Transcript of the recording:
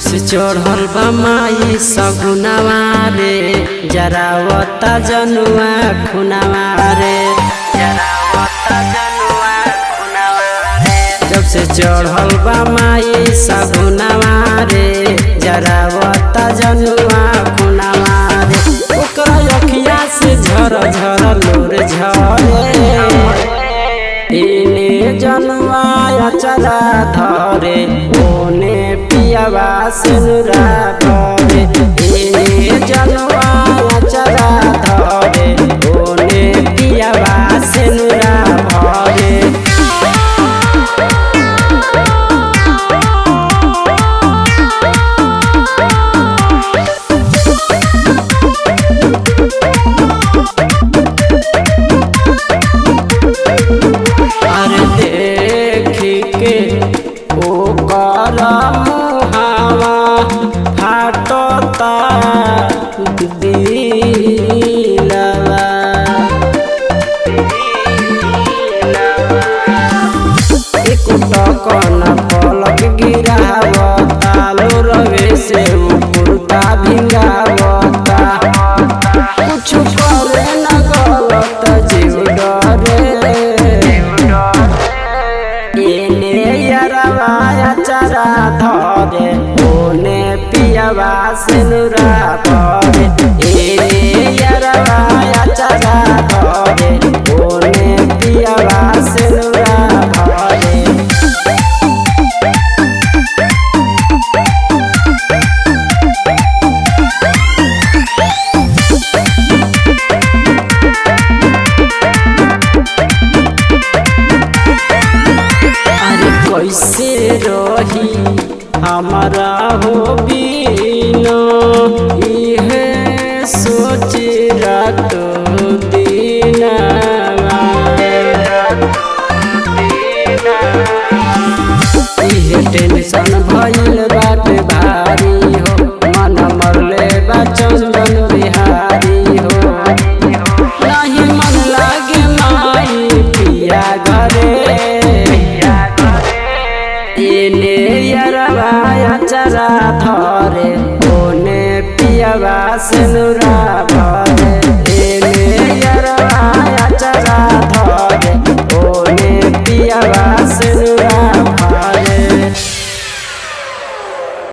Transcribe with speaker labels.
Speaker 1: से चढ़ल बा माई सगुनवा रे, जरावता जनुआ खुनवा रे, जरावता जनुआ खुनवा रे। जब से चढ़ल बा माई सगुनवा रे, जरावता जनुआ खुनवा रे। ओकरा अखिया से झर झर लोर झरे, इने जनुआ अचरा धरे, ओने पियावा सिनुरा करे। इने जनुआ अचरा धरे, ओने पियावा सिनुरा भरे। अरे देखी के ओकर मुहावा फाटता दिलवा, एक टकन पलक गिरावता, लोरवे से कुर्ता भिंगावता। कुछ करे न गलत जीव डरे, इने यरवा अचरा धरे, ओने पियावा सिनुरा भरे। इने यरवा अचरा धरे, ओने पियावा सिनुरा भरे। कैसे रही हमारा हो बिना, इहे सोच रात दिना। इहे टेंशन भइल बाटे भारी हो, मन मरले बा चंदन बिहारी हो। नहीं मन लागे माई पिया घरे, इने यरवा अचरा धरे, ओने पियावा सिनुरा भरे। इने यरवा अचरा धरे, ओने पियावा